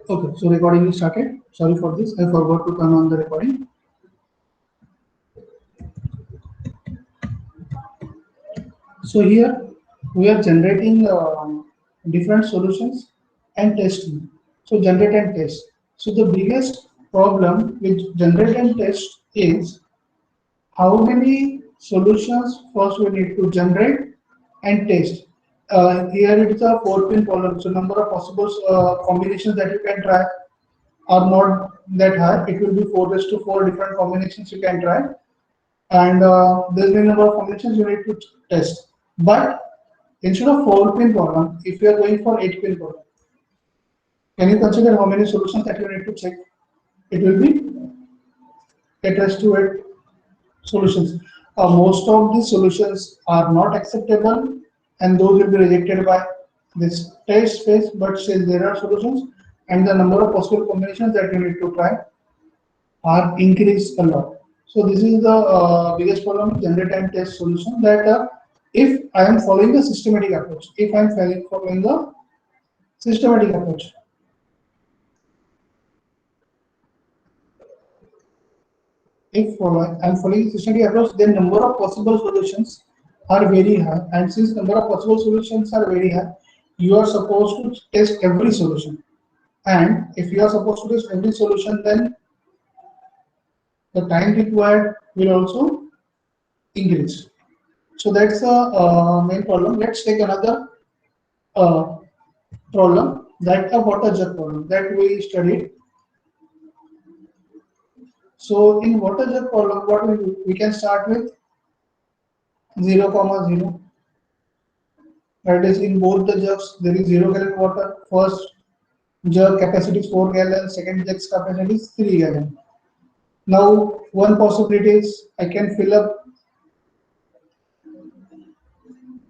Okay, so recording is started. Sorry for this. I forgot to turn on the recording. So here we are generating different solutions and testing. So generate and test. So the biggest problem with generate and test is how many solutions first we need to generate and test. Here it's a 4-pin problem. So number of possible combinations that you can try are not that high. It will be 4 raised to 4 different combinations you can try, and there's been a number of combinations you need to test. But instead of 4-pin problem, if you are going for 8-pin problem, can you consider how many solutions that you need to check? It will be 8 raised to 8 solutions. Most of these solutions are not acceptable, and those will be rejected by this test phase. But still, there are solutions, and the number of possible combinations that you need to try are increased a lot. So this is the biggest problem with generate and test solution, that if I am following the systematic approach, systematic approach, I'm following systematic approach, then number of possible solutions are very high, and since number of possible solutions are very high, you are supposed to test every solution. And if you are supposed to test every solution, then the time required will also increase. So that's the main problem. Let's take another uh, problem, that a water jug problem that we studied. So in water jug problem, what we do? We can start with 0, 0. That is, in both the jugs there is 0 gallon water. First jug capacity is 4 gallon, second jug's capacity is 3 gallon. Now one possibility is I can fill up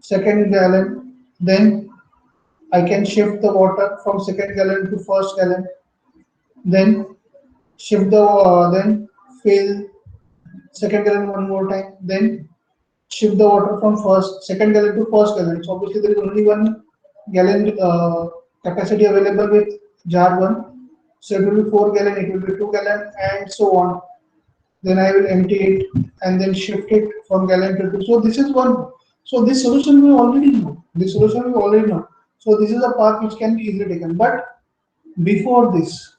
second gallon, then I can shift the water from second gallon to first gallon, then shift the then fill second gallon one more time, then shift the water from second gallon to first gallon. So obviously there is only 1 gallon capacity available with jar 1. So it will be 4 gallon, it will be 2 gallon, and so on. Then I will empty it and then shift it from gallon to 2. So this is one. So this solution we already know. This solution we already know. So this is a path which can be easily taken. But before this,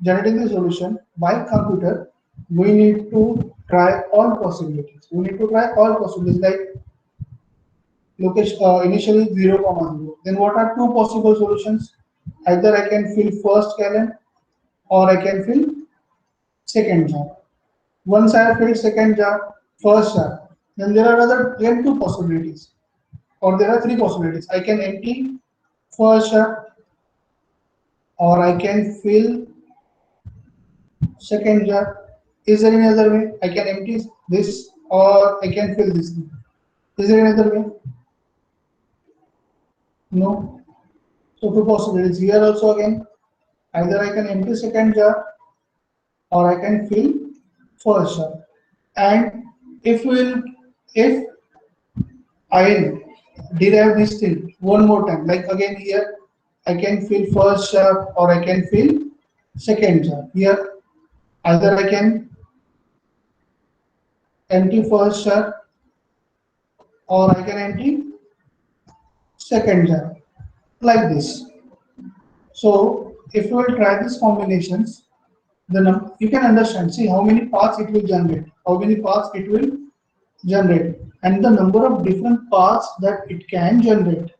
generating the solution by computer, we need to try all possibilities. We need to try all possibilities, like location initially 0, 0. Then what are two possible solutions? Either I can fill first gallon or I can fill second jar. Once I have filled second jar, first jar, then there are two possibilities, or there are three possibilities. I can empty first jar, or I can fill second jar. Is there any other way? I can empty this, or I can fill this. Is there any other way? No. So two possibilities here also again. Either I can empty second jar, or I can fill first jar. And if I derive this thing one more time, like again here, I can fill first jar or I can fill second jar. Here, either I can empty first jar or I can empty second jar, like this. So if you will try these combinations, then you can understand. See how many paths it will generate. How many paths it will generate, and the number of different paths that it can generate.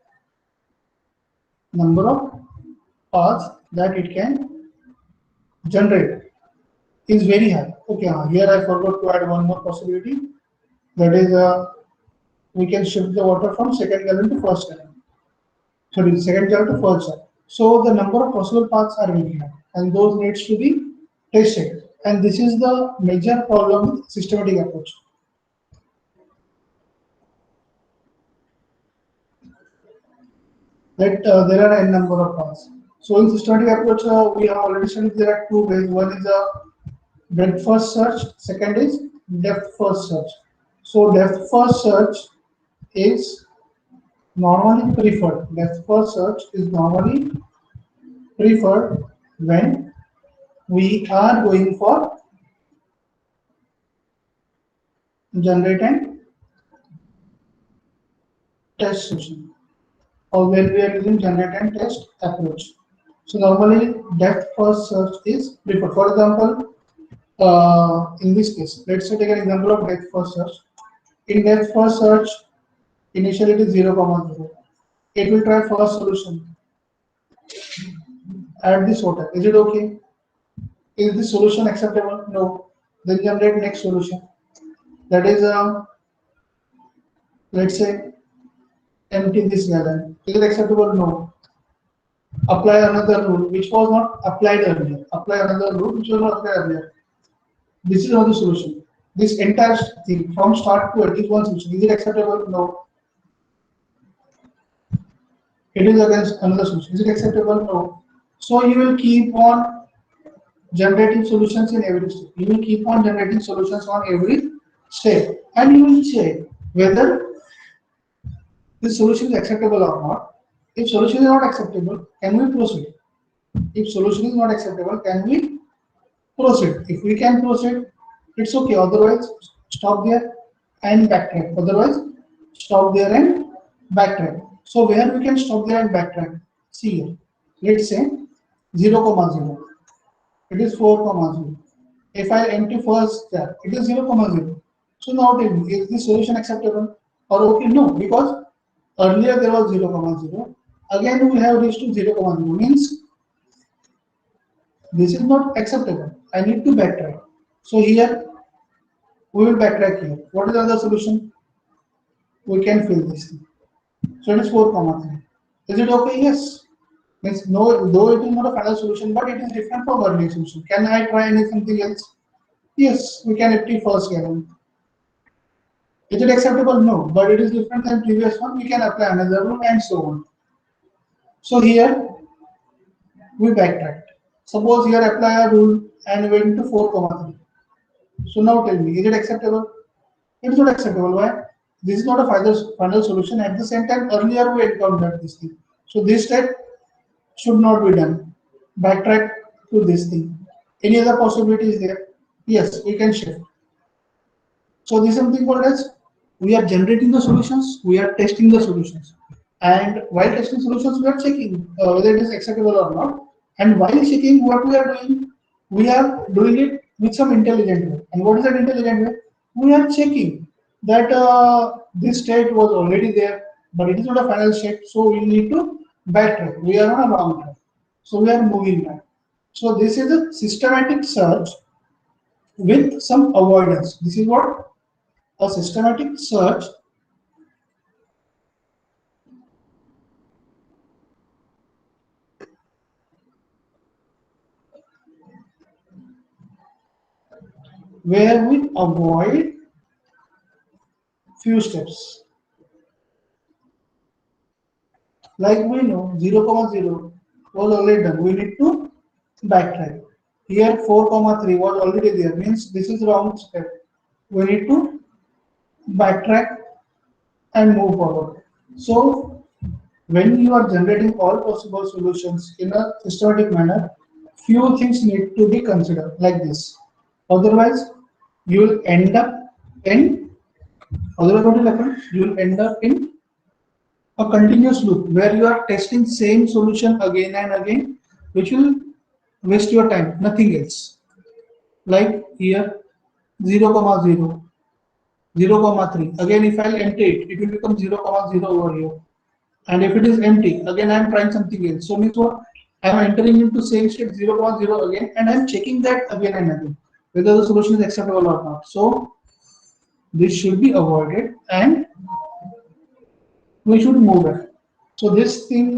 Number of paths that it can generate is very high. Okay, here I forgot to add one more possibility. That is, we can shift the water from second gallon to first gallon. Sorry, second jar to first jar. So the number of possible paths are very high, and those needs to be tested. And this is the major problem with systematic approach. That there are n number of paths. So in systematic approach, we have already studied there are two ways. One is a breadth first search, second is depth first search. So depth first search is normally preferred. Depth first search is normally preferred when we are going for generate and test solution, or when we are using generate and test approach. So normally depth first search is preferred. For example, in this case, let's say take an example of depth first search. In depth first search, initially it is 0, 0. It will try first solution at this hotel. Is it okay? Is this solution acceptable? No. Then generate next solution. That is, let's say, empty this gallon. Is it acceptable? No. Apply another rule which was not applied earlier. Apply another rule which was not applied earlier. This is another solution. This entire thing from start to end is one solution. Is it acceptable? No. It is against another solution. Is it acceptable? No. So you will keep on generating solutions in every step. You will keep on generating solutions on every step, and you will check whether this solution is acceptable or not. If solution is not acceptable, can we proceed? If solution is not acceptable, can we proceed? If we can proceed, it's okay. Otherwise, stop there and backtrack. Otherwise, stop there and backtrack. So where we can stop there and backtrack? See here. Let's say 0, 0. It is 4, 0. If I empty first there, it is 0, 0. So now tell me, is this solution acceptable or okay? No, because earlier there was 0, 0. Again we have reached to 0, 0. Means this is not acceptable. I need to backtrack. So here we will backtrack here. What is the other solution? We can fill this thing. So it is 4, 3. Is it okay? Yes. Means no, though it is not a final solution, but it is different from earlier solution. Can I try anything else? Yes, we can empty first gallon. Is it acceptable? No, but it is different than previous one. We can apply another rule and so on. So here we backtracked. Suppose here apply a rule and went to 4, 3. So now tell me, is it acceptable? It is not acceptable. Why? This is not a final solution. At the same time, earlier we encountered this thing. So this step should not be done. Backtrack to this thing. Any other possibility is there? Yes, we can shift. So this is something called as we are generating the solutions, we are testing the solutions. And while testing solutions, we are checking whether it is acceptable or not. And while checking what we are doing it with some intelligent way. And what is that intelligent way? We are checking that this state was already there, but it is not a final state, so we need to backtrack. We are on a wrong track, so we are moving back. So this is a systematic search with some avoidance. This is what a systematic search where we avoid few steps. Like we know 0, 0 was already done. We need to backtrack. Here 4, 3 was already there. Means this is wrong step. We need to backtrack and move forward. So when you are generating all possible solutions in a systematic manner, few things need to be considered like this. Otherwise, you will end up in otherwise what will happen? You will end up in a continuous loop where you are testing same solution again and again, which will waste your time, nothing else. Like here 0, 0, 0, 3. Again, if I'll empty it, it will become 0, 0 over here. And if it is empty, again I am trying something else. So means what? I am entering into same state 0, 0 again, and I am checking that again and again whether the solution is acceptable or not. So this should be avoided, and we should move it. So this thing,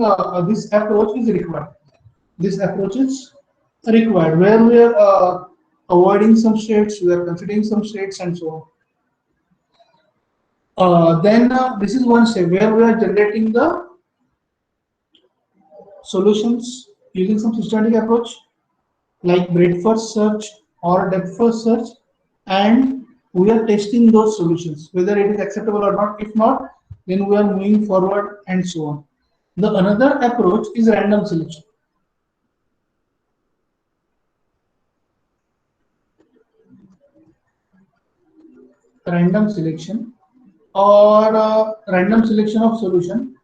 this approach is required. This approach is required where we are avoiding some states, we are considering some states, and so on. Then this is one step where we are generating the solutions using some systematic approach like breadth first search or depth first search, and we are testing those solutions whether it is acceptable or not. If not, then we are moving forward and so on. The another approach is random selection. random selection or random selection of solution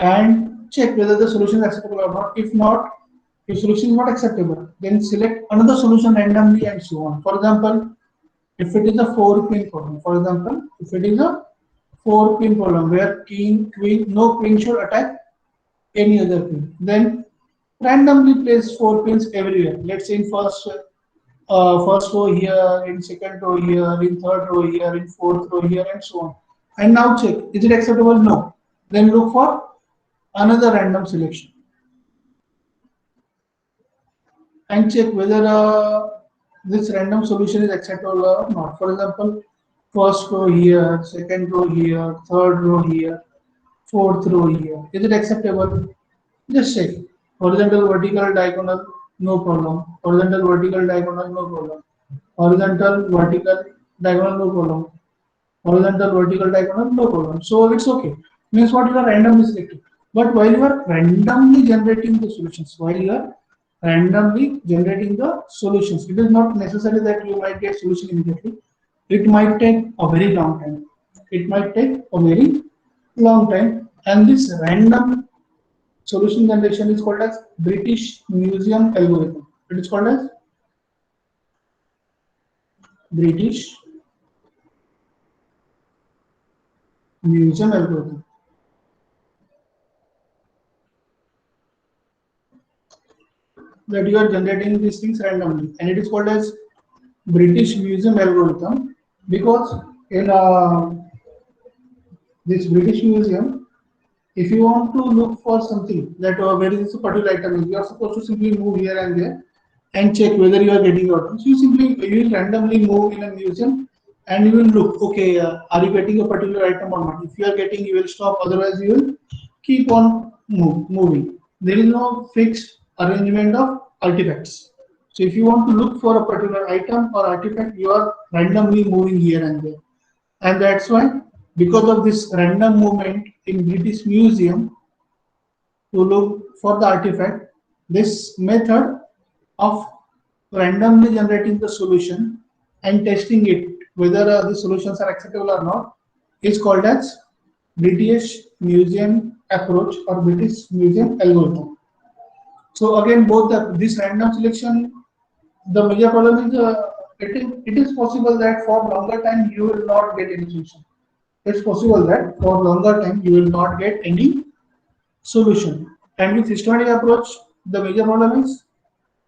and check whether the solution is acceptable or not. If not, if solution is not acceptable, then select another solution randomly and so on. For example, if it is a 4-pin problem, for example, if it is a 4-pin problem where no queen should attack any other pin, then randomly place 4 pins everywhere. Let's say in first row here, in second row here, in third row here, in fourth row here, and so on. And now check, is it acceptable? No. Then look for another random selection and check whether this random solution is acceptable or not. For example, first row here, second row here, third row here, fourth row here. Is it acceptable? Just check. Horizontal, vertical, diagonal, no problem. Horizontal, vertical, diagonal, no problem. Horizontal, vertical, diagonal, no problem. Horizontal, vertical, diagonal, no problem. So it's okay. Means what, you are randomly selecting. But while you are randomly generating the solutions, it is not necessary that you might get solution immediately. It might take a very long time. And this random solution generation is called as British Museum algorithm. It is called as British Museum algorithm. That you are generating these things randomly, and it is called as British Museum algorithm because in this British Museum, if you want to look for something that where is a particular item, you are supposed to simply move here and there and check whether you are getting or not. So you will randomly move in a museum and you will look, okay, are you getting a particular item or not? If you are getting, you will stop, otherwise you will keep on moving. There is no fixed arrangement of artifacts. So if you want to look for a particular item or artifact, you are randomly moving here and there. And that's why, because of this random movement in British Museum to look for the artifact, this method of randomly generating the solution and testing it whether the solutions are acceptable or not is called as British Museum approach or British Museum algorithm. So again, both this random selection, the major problem is it is possible that for longer time you will not get any solution. It's possible that for longer time you will not get any solution. And with systematic approach, the major problem is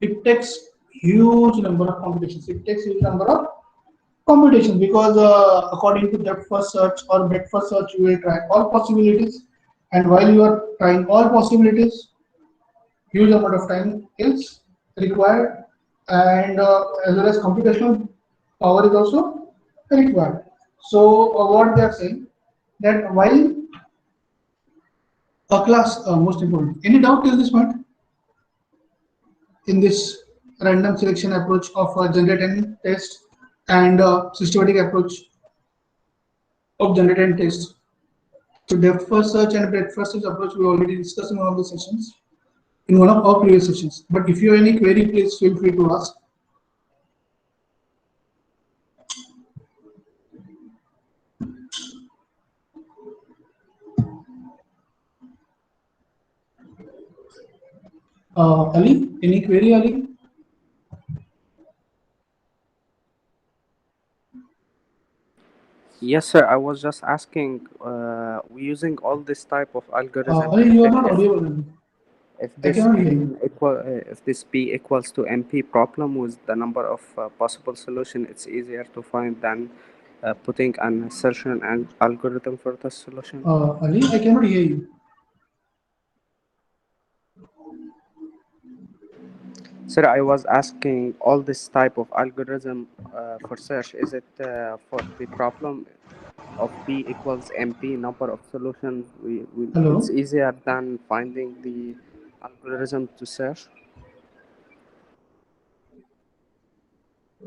it takes huge number of computations. It takes huge number of computations because according to depth first search or breadth first search, you will try all possibilities. And while you are trying all possibilities, huge amount of time is required, and as well as computational power is also required. So what they are saying that while a class most important. Any doubt till this point in this random selection approach of generate and test and systematic approach of generate and test? So depth first search and breadth first search approach we already discussed in one of the sessions, in one of our previous sessions. But if you have any query, please feel free to ask. Ali, any query, Ali? Yes, sir. I was just asking, we're using all this type of algorithm to Ali, you are check not audible. if I this cannot hear P you. equal if this P equals to MP problem with the number of possible solution, it's easier to find than putting an assertion and algorithm for the solution. Ali, I cannot hear you. Sir, I was asking all this type of algorithm for search. Is it for the problem of P equals MP number of solutions? It's Hello, easier than finding the algorithm to search.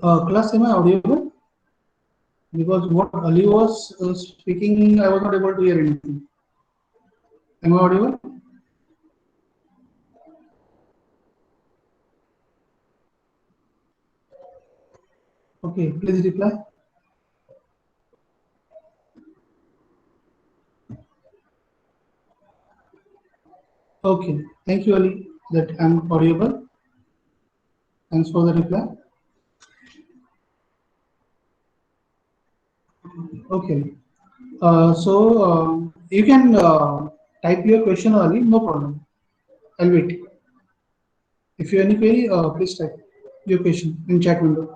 class, am I audible? Because what Ali was speaking, I was not able to hear anything. Am I audible? Okay, please reply. Okay, thank you, Ali, that I'm audible. Thanks for the reply. Okay, you can type your question, Ali, no problem. I'll wait. If you have any query, please type your question in chat window.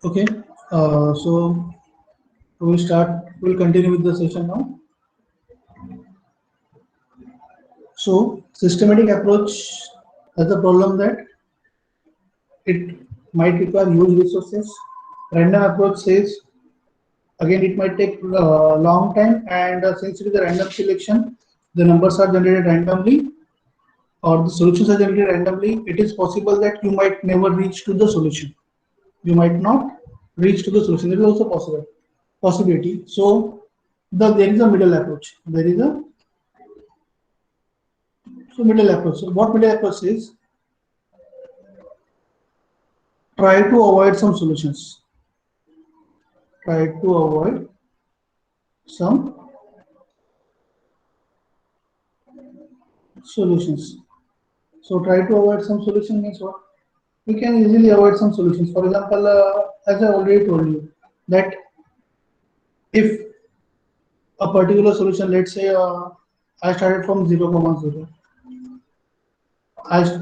Okay, so we'll start. We'll continue with the session now. So systematic approach has the problem that it might require huge resources. Random approach says again it might take long time, and since it is a random selection, the numbers are generated randomly or the solutions are generated randomly. It is possible that you might never reach to the solution. You might not reach to the solution. It is also possible possibility. So there is a middle approach. There is a middle approach. So what middle approach is? Try to avoid some solutions. Try to avoid some solutions. So try to avoid some solution means what? We can easily avoid some solutions. For example, as I already told you, that if a particular solution, let's say I started from 0, 0,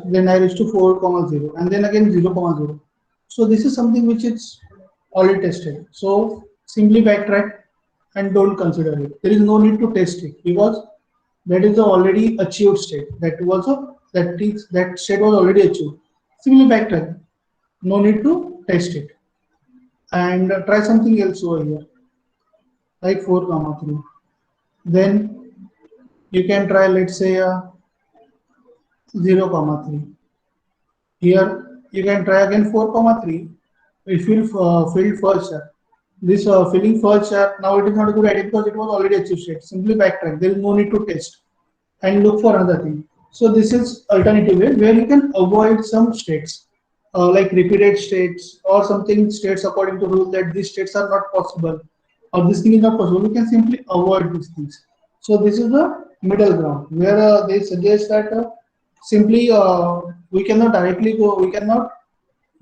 then I reached to 4, 0, and then again 0, 0. So this is something which is already tested. So simply backtrack and don't consider it. There is no need to test it because that is the already achieved state. That state was already achieved. Simply backtrack. No need to test it. And try something else over here, like 4, 3. Then you can try, let's say 0, 3. Here you can try again 4, 3. If you filled first step. This filling first step, now it is not a good idea because it was already achieved state. Simply backtrack. There is no need to test and look for another thing. So this is alternative way where you can avoid some states, like repeated states or something states according to rule that these states are not possible or this thing is not possible. We can simply avoid these things. So this is the middle ground where they suggest that simply we cannot directly go. We cannot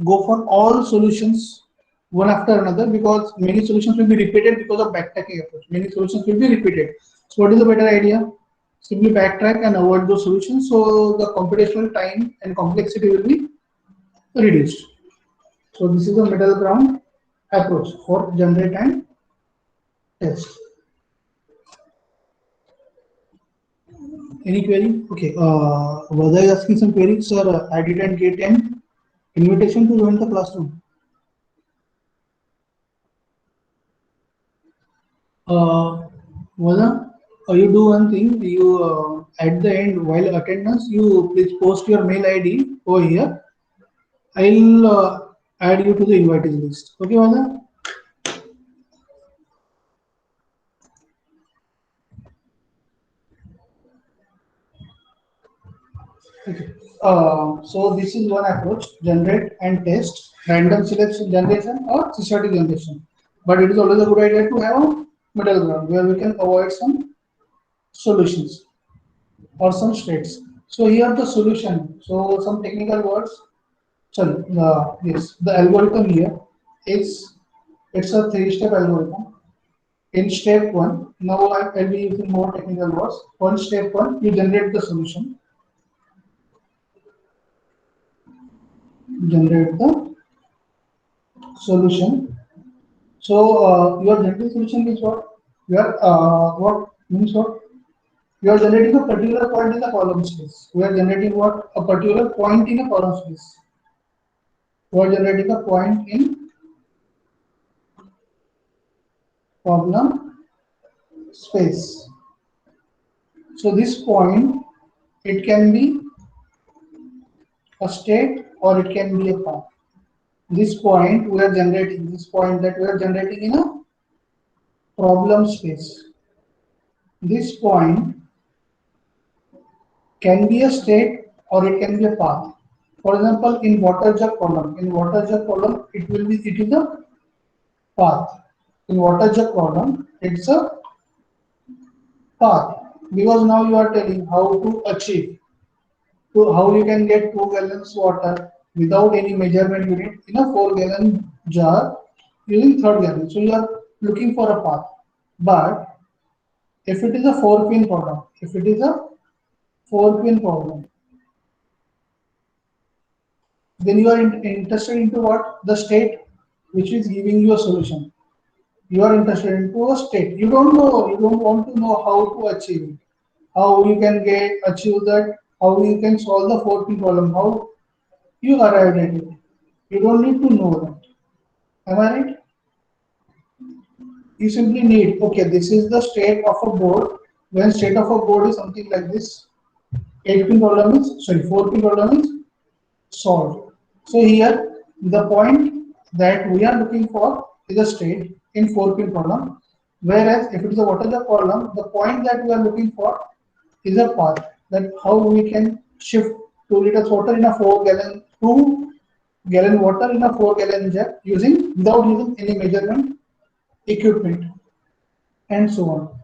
go for all solutions one after another because many solutions will be repeated because of backtracking approach. Many solutions will be repeated. So what is the better idea? Simply backtrack and avoid those solutions so the computational time and complexity will be reduced. So this is the middle ground approach for generate and test. Any query? Okay. Was I asking some queries, sir? I didn't get an invitation to join the classroom. Vada, you do one thing. You at the end while attendance, you please post your mail ID over here. I'll add you to the invitees list. Okay, Vada? Okay. So this is one approach: generate and test, random selection generation or systematic generation. But it is always a good idea to have a middle ground where we can avoid some solutions or some states. So here the solution. So some technical words. So yes, the algorithm here is it's a three-step algorithm. In step one, now I'll be using more technical words. On step one, you generate the solution. Generate the solution. So your generating solution is what? What means what? You are generating a particular point in the column space. We are generating what? A particular point in a column space. We are generating a point in column space. So this point, it can be a state or it can be a path. This point we are generating, this point that we are generating in a problem space. this point can be a state or it can be a path. For example, in water jet column, it is a path. In water jet column, it's a path because now you are telling how to achieve to how you can get 2 gallons water without any measurement unit in a 4-gallon jar using third gallon. So you are looking for a path. But if it is a 4-pin problem, if it is a 4-pin problem, then you are interested into what? The state which is giving you a solution. You are interested into a state. You don't know, you don't want to know how to achieve it. How you can achieve that, how you can solve the 4-pin problem, how you arrived at it. You don't need to know that. Am I right? You simply need, okay, this is the state of a board. When state of a board is something like this, 8-pin problem is, sorry, 4-pin problem is solved. So here, the point that we are looking for is a state in 4-pin problem. Whereas if it is a water jet problem, the point that we are looking for is a path, that how we can shift 2 liters water in a 2 gallon water in a 4-gallon jar without using any measurement equipment and so on.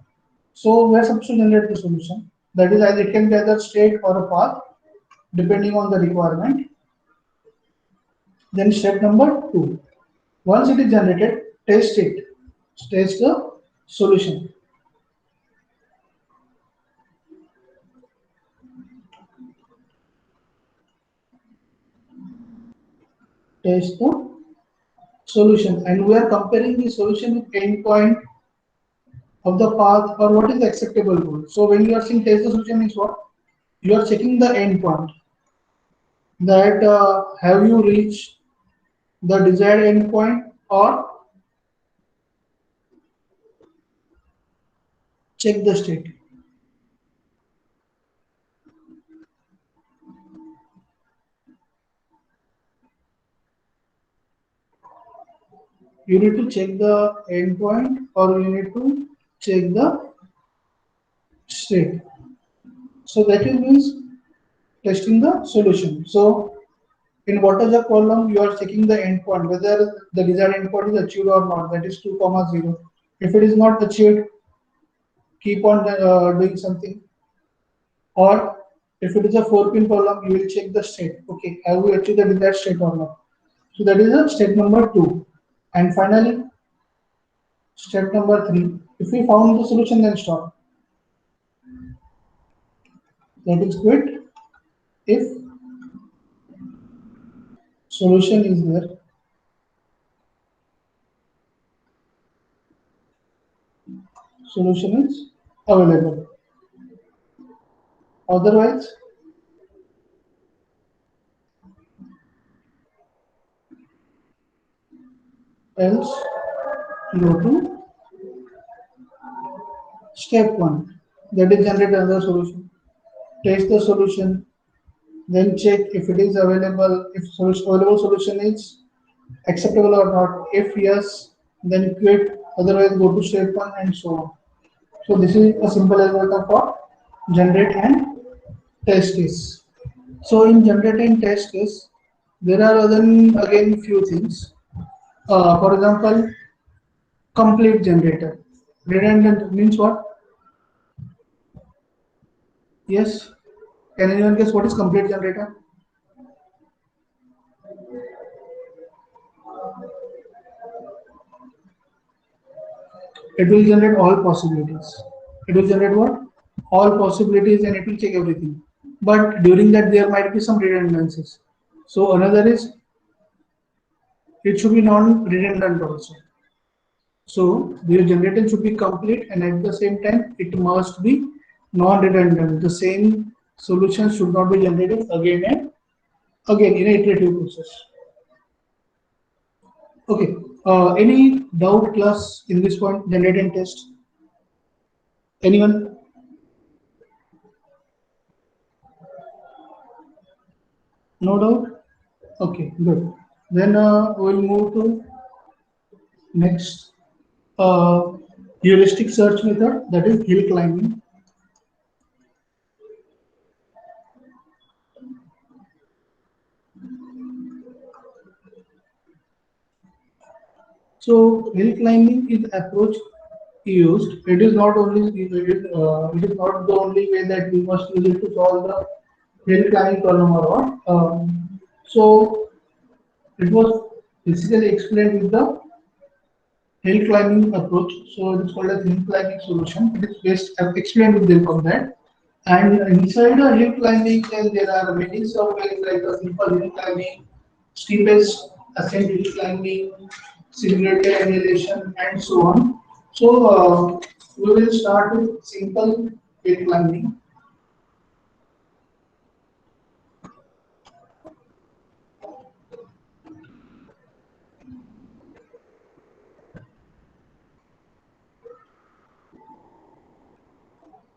So we are supposed to generate the solution. That is, either it can be either state or a path depending on the requirement. Then step number 2. Once it is generated, test it. Test the solution. Test the solution. And we are comparing the solution with endpoint of the path or what is the acceptable goal. So when you are saying test the solution means what? You are checking the endpoint. That have you reached the desired endpoint or check the state. You need to check the endpoint or you need to check the state. So that means testing the solution. So in water jet column, you are checking the endpoint, whether the desired endpoint is achieved or not, that is 2, 0. If it is not achieved, keep on doing something. Or if it is a 4-pin column, you will check the state. Okay, have we achieved the desired state or not? So that is a step number 2. And finally, step number 3. If we found the solution, then stop. That is quit if solution is there. Solution is available. Otherwise, else go to step 1, that is generate another solution. Test the solution, then check if it is available, if available solution is acceptable or not. If yes, then quit, otherwise go to step 1 and so on. So this is a simple algorithm for generate and test case. So in generate and test case, there are again few things. For example, complete generator. Redundant means what? Yes. Can anyone guess what is complete generator? It will generate all possibilities. It will generate what? All possibilities and it will check everything. But during that there might be some redundancies. So another is it should be non-redundant also. So the generator should be complete and at the same time it must be non-redundant. The same solution should not be generated again and again in an iterative process. Okay. Any doubt class in this point? Generate and test. Anyone? No doubt. Okay, good. Then we'll move to next. heuristic search method, that is hill climbing. So hill climbing is approach used. It is not the only way that we must use it to solve the hill climbing problem or what. So it was basically explained with the hill climbing approach. So it is called as hill climbing solution. It is based I've explained with them on that. And inside the hill climbing, then there are many subways like a simple hill climbing, steepest ascent hill climbing, simulated annihilation, and so on. So we will start with simple hill climbing.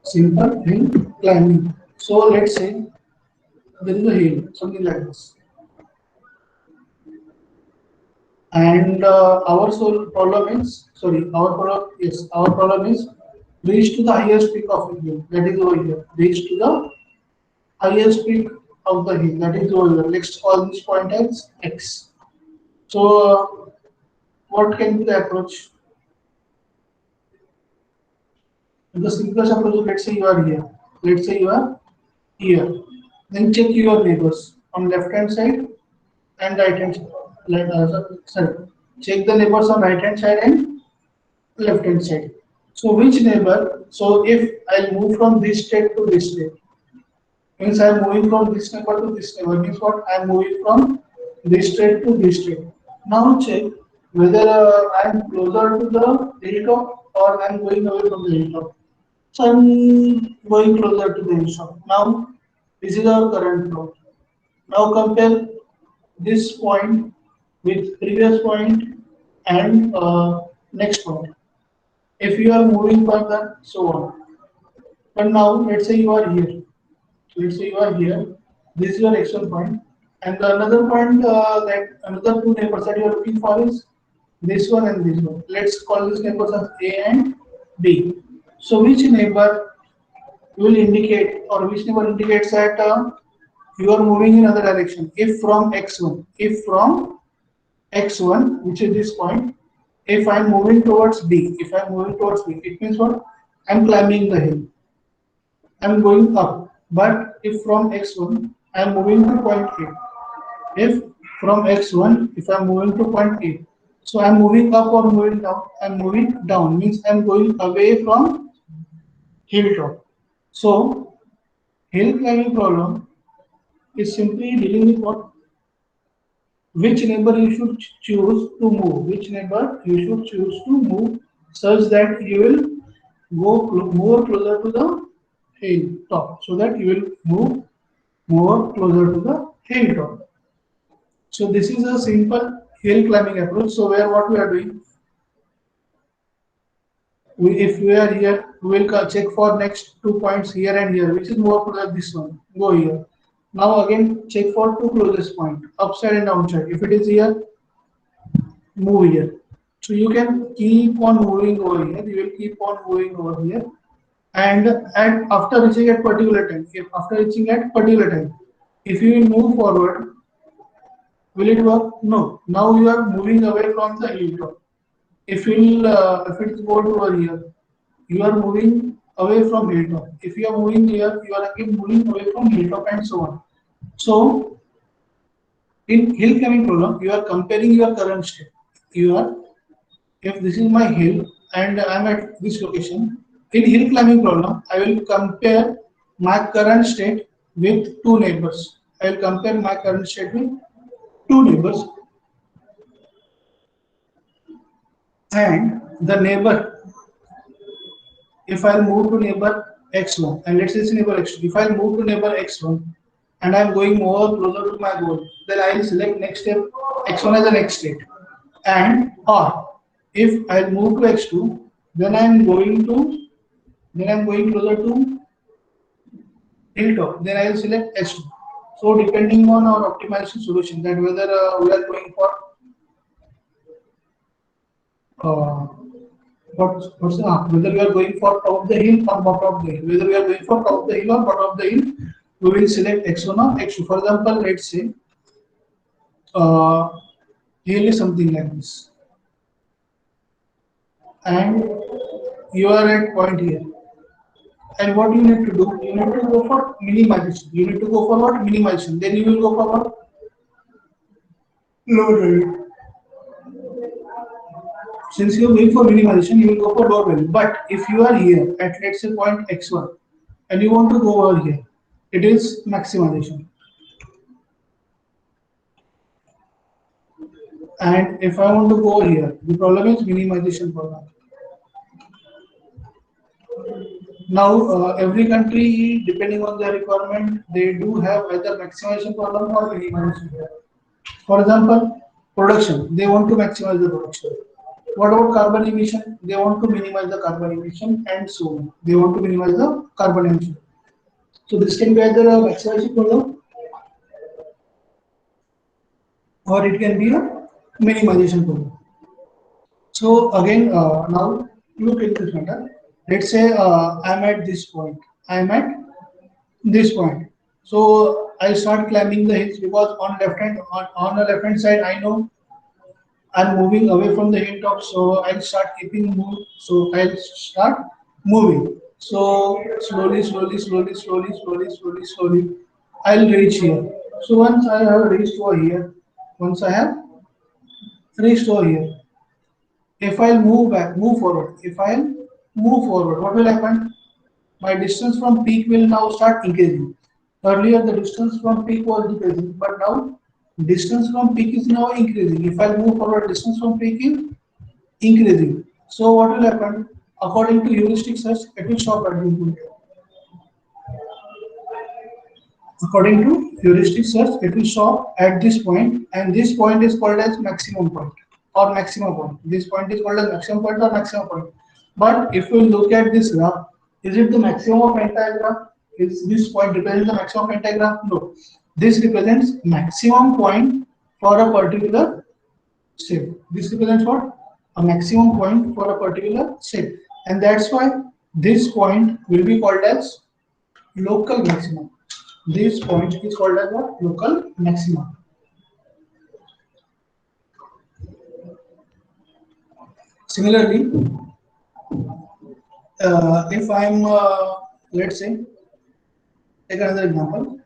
Simple hill climbing. So let's say there is a hill, something like this. And our problem is reach to the highest peak of the hill, that is over here. Reach to the highest peak of the hill, that is over here. Let's call this point as x. So what can be the approach? The simplest approach is, let's say you are here. Let's say you are here. Then check your neighbors on left hand side and right hand side. Sorry. Check the neighbors on right hand side and left hand side. So which neighbor? So if I move from this state to this state, means I am moving from this neighbor to this neighbor. Means what? I am moving from this state to this state. Now check whether I am closer to the hilltop or I am going away from the hilltop. So I am going closer to the hilltop. Now this is our current plot. Now compare this point with previous point and next point. If you are moving further, so on. But now let's say you are here. Let's say you are here. This is your x1 point, and the another point that another two neighbors that you are looking for is this one and this one. Let's call these neighbors as A and B. So which neighbor will indicate, or which neighbor indicates that you are moving in other direction? If from x1, which is this point, if I am moving towards B, it means what? I am climbing the hill. I am going up. But if from x1, I am moving to point A. If from x1, if I am moving to point A, so I am moving up or moving down? I am moving down, means I am going away from hilltop. So hill climbing problem is simply dealing with what? Which neighbor you should choose to move, such that you will go more closer to the hill top, so that you will move more closer to the hill top. So this is a simple hill climbing approach. So where what we are doing, if we are here, we will check for next 2 points here and here, which is more closer. This one, go here. Now again check for two closest point, upside and downside. If it is here, move here. So you can keep on moving over here. You will keep on moving over here, and after reaching at particular time, if you will move forward, will it work? No. Now you are moving away from the hilltop. If it is go to over here, you are moving away from hilltop. If you are moving here, you are again moving away from hilltop, and so on. So in hill climbing problem, you are comparing your current state. You are, if this is my hill and I am at this location, in hill climbing problem, I will compare my current state with two neighbors. I will compare my current state with two neighbors, and the neighbor, if I'll move to neighbor x1, and let's say it's neighbor x2, if I'll move to neighbor x1 and I'm going more closer to my goal, then I'll select next step x1 as the next state. And or if I'll move to x2, then I'm going closer to hilltop, then I'll select x2. So depending on our optimization solution, that whether we are going for uh, Whether we are going for top of the hill or bottom of the hill, whether we are going for top of the hill or bottom of the hill, we will select x1 or x2. For example, let's say uh, hill is something like this, and you are at point here. And what you need to do? You need to go for minimization. You need to go for what? Minimization. Then you will go for what? Lower value. Since you are going for minimization, you will go for lower value. But if you are here at let's say point x1 and you want to go over here, it is maximization. And if I want to go over here, the problem is minimization problem. Now, every country, depending on their requirement, they do have either maximization problem or minimization problem. For example, production, they want to maximize the production. What about carbon emission? They want to minimize the carbon emission and so on. They want to minimize the carbon emission. So this can be either a maximization problem or it can be a minimization problem. So again, now look at this matter. Let's say I'm at this point. I'm at this point. So I start climbing the hills because on the left hand side I know I'm moving away from the hilltop, so I'll start keeping move. So I'll start moving. So slowly, I'll reach here. So once I have reached over here, once I have reached over here, if I'll move back, move forward, if I'll move forward, what will happen? My distance from peak will now start increasing. Earlier, the distance from peak was decreasing, but now distance from peak is now increasing. If I move forward, distance from peak is increasing. So what will happen? According to heuristic search, it will stop at this point. According to heuristic search, it will stop at this point, and this point is called as maximum point or maximum point. This point is called as maximum point or maximum point. But if we look at this graph, is it the maximum of entire graph? Is this point represent the maximum of entire graph? No. This represents maximum point for a particular shape. This represents what? A maximum point for a particular shape. And that's why this point will be called as local maximum. This point is called as what? Local maximum. Similarly, if I'm, let's say, take another example.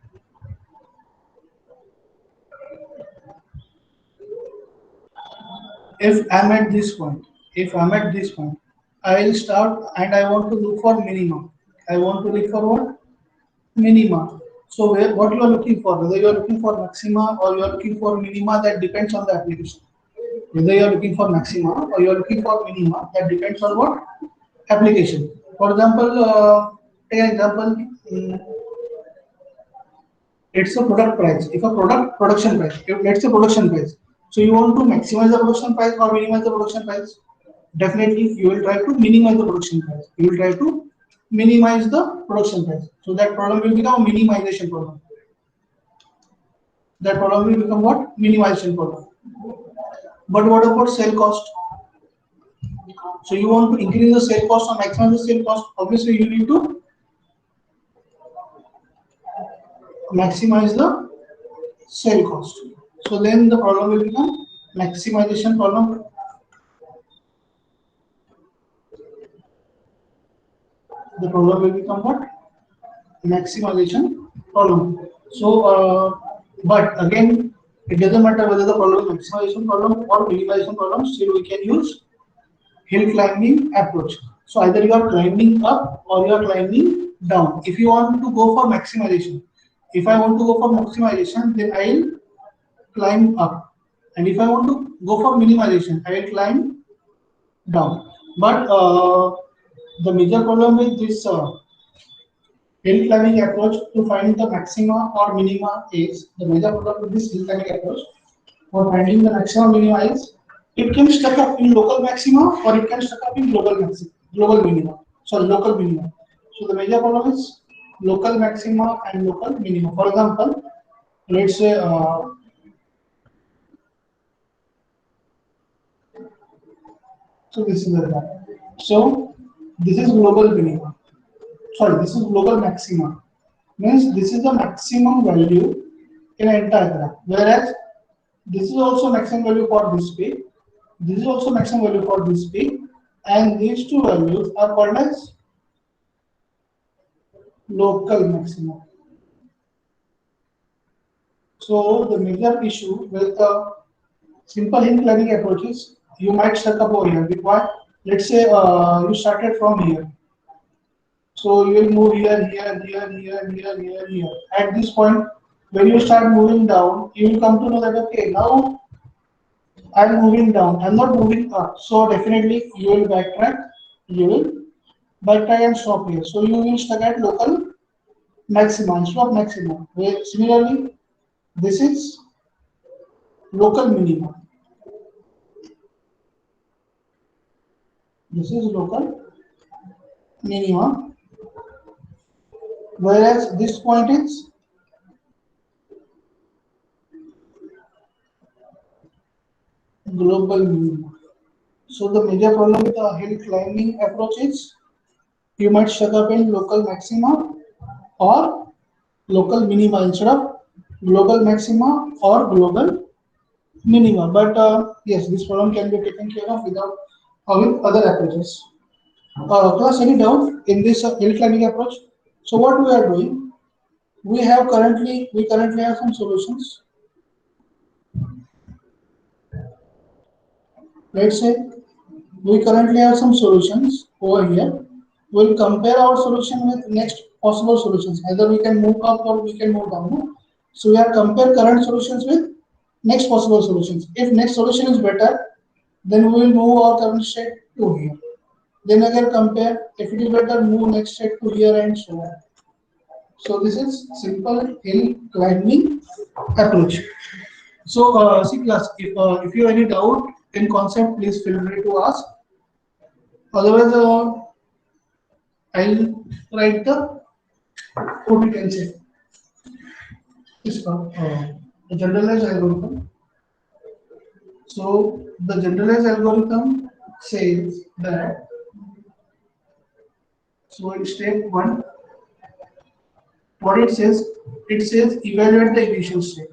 If I'm at this point, I will start and I want to look for minimum. I want to look for what? Minima. So what you are looking for, whether you are looking for maxima or you are looking for minima, that depends on the application. Whether you are looking for maxima or you are looking for minima, that depends on what application. For example, take an example. It's a product price. If a product production price, let's say production price. So you want to maximize the production price or minimize the production price? Definitely, you will try to minimize the production price. You will try to minimize the production price. So that problem will become a minimization problem. That problem will become what? Minimization problem. But what about sale cost? So you want to increase the sale cost or maximize the sale cost? Obviously, you need to maximize the sale cost. So then the problem will become maximization problem. The problem will become what? Maximization problem. So, but again, it doesn't matter whether the problem is maximization problem or minimization problem, still we can use hill climbing approach. So either you are climbing up or you are climbing down. If you want to go for maximization, if I want to go for maximization, then I will climb up. And if I want to go for minimization, I will climb down. But the major problem with this hill climbing approach to find the maxima or minima is the major problem with this hill climbing approach for finding the maximum minima is it can stuck up in local maxima or it can stuck up in global minima. So local minima. So the major problem is local maxima and local minima. For example, let's say so this is the example. So this is global minima. Sorry, this is global maxima. Means this is the maximum value in an entire graph. Whereas this is also maximum value for this peak. This is also maximum value for this peak. And these two values are called as local maximum. So the major issue with simple hill climbing approaches, you might stuck up over here. Because let's say you started from here. So you will move here. At this point, when you start moving down, you will come to know that okay, now I'm moving down. I'm not moving up. So definitely you will backtrack. You will backtrack and stop here. So you will stuck at local maxima instead of maximum. Similarly, this is local minima. This is local minima. Whereas this point is global minima. So the major problem with the hill climbing approach is you might stuck up in local maxima or local minima instead of global maxima or global minima. But yes, this problem can be taken care of without with other approaches. Class, any doubt in this hill climbing approach? So what we are doing? We currently have some solutions. Let's say we currently have some solutions over here. We'll compare our solution with next possible solutions. Either we can move up or we can move down. No? So we have compare current solutions with next possible solutions. If next solution is better, then we will move our current state to here. Then again compare. If it is better, move next state to here and so on. So this is simple hill climbing approach. So see class, if you have any doubt in concept, please feel free to ask. Otherwise, I'll write what we can say. This the generalized algorithm. So the generalized algorithm says that so in step one, what it says evaluate the initial state.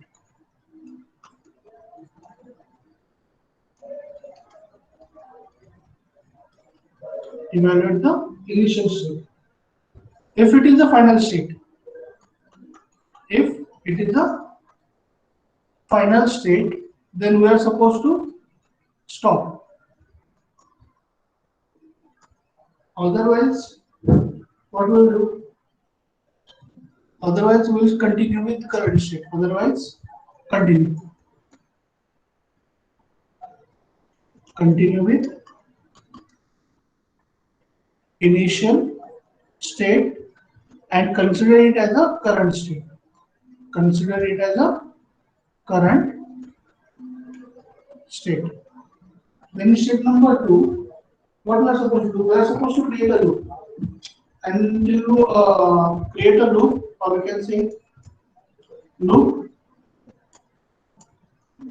Evaluate the initial state. If it is the final state, if it is the final state, then we are supposed to stop. Otherwise, what will do? Otherwise, we will continue with current state. Otherwise, continue. Continue with initial state and consider it as a current state. Consider it as a current state. Then step number two, what we are supposed to do? We are supposed to create a loop. And to create a loop, or we can say loop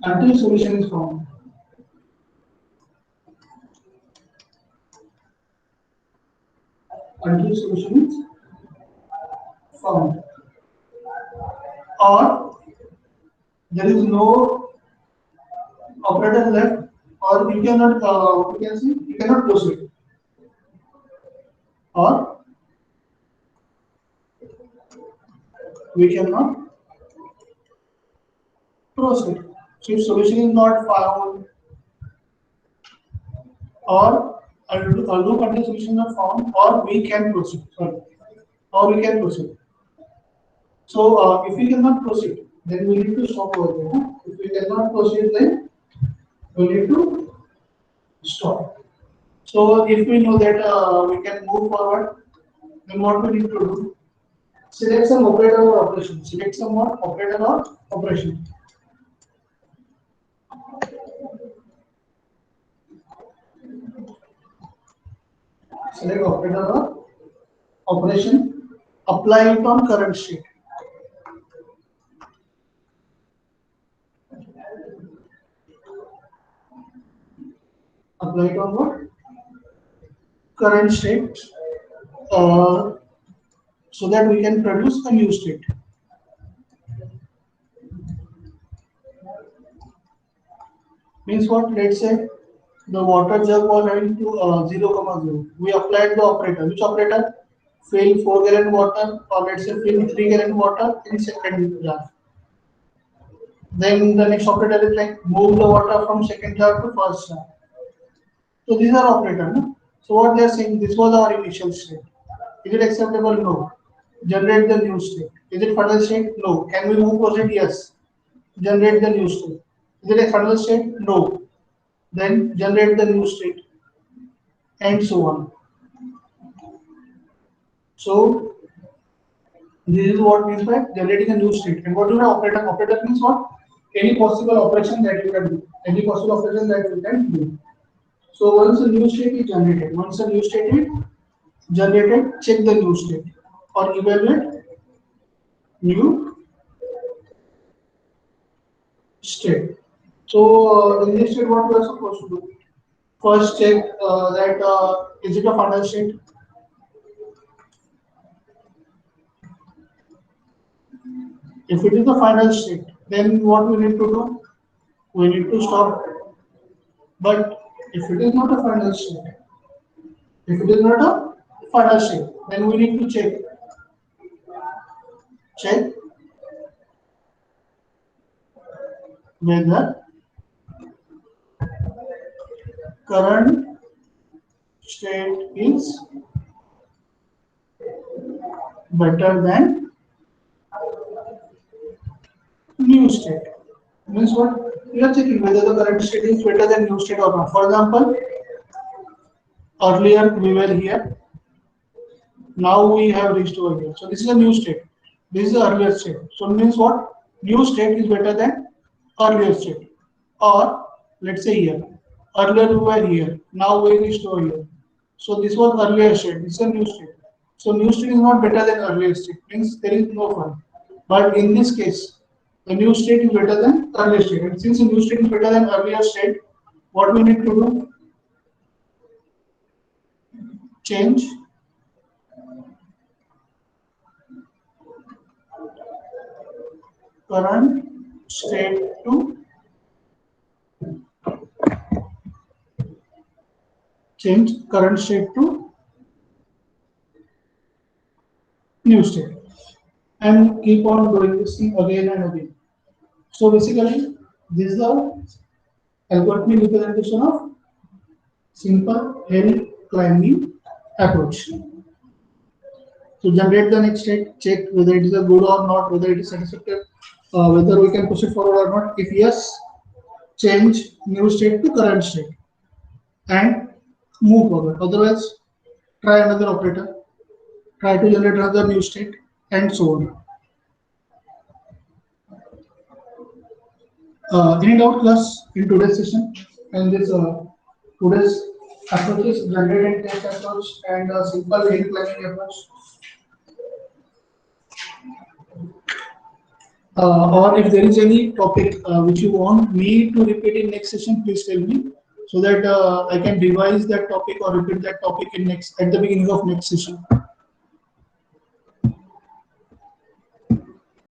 until solution is found. Until solution is found. Or there is no operator left, or you cannot, you can see, you cannot proceed. Or we cannot proceed. So if solution is not found, or a loop until solution is not found, or we can proceed. Sorry, or we can proceed. So if we cannot proceed, then we need to stop over there. Huh? If we cannot proceed, then we need to stop. So if we know that we can move forward, then what we need to do? Select some operator or operation. Select some what? Operator or operation. Select operator or operation. Apply it on current state. Apply it on what? current state uh, so that we can produce a new state. Means what? Let's say the water jug was having to 0, comma 0. We applied the operator. Which operator? Fill 4 gallon water, or let's say fill 3 gallon water in second jar. Then the next operator is like move the water from second jar to first jar. So these are operators. No? So what they are saying, this was our initial state. Is it acceptable? No. Generate the new state. Is it final state? No. Can we move proceed? Yes. Generate the new state. Is it a final state? No. Then generate the new state, and so on. So this is what means by generating a new state. And what do you have operator? Operator means what? Any possible operation that you can do. Any possible operation that you can do. So once a new state is generated, check the new state or evaluate new state. So in this state, what we are supposed to do? First, check that is it a final state? If it is the final state, then what we need to do? We need to stop. But if it is not a final state, then we need to check whether current state is better than new state. Means what? We are checking whether the current state is better than new state or not. For example, earlier we were here, now we have reached over here. So this is a new state. This is the earlier state. So it means what? New state is better than earlier state. Or let's say here, earlier we were here, now we reached over here. So this was earlier state. This is a new state. So new state is not better than earlier state. Means there is no fun. But in this case, the new state is better than earlier state. And since the new state is better than earlier state, what we need to do? Change current state to new state, and keep on doing this thing again and again. So basically, this is the algorithmic representation of simple hill climbing approach. To generate the next state, check whether it is a good or not, whether it is satisfactory, whether we can push it forward or not. If yes, change new state to current state and move forward. Otherwise, try another operator, try to generate another new state, and so on. Any doubt, class, in today's session? And this today's approaches, generate and test approach, and simple hill climbing approach. Or if there is any topic which you want me to repeat in next session, please tell me so that I can revise that topic or repeat that topic in next at the beginning of next session.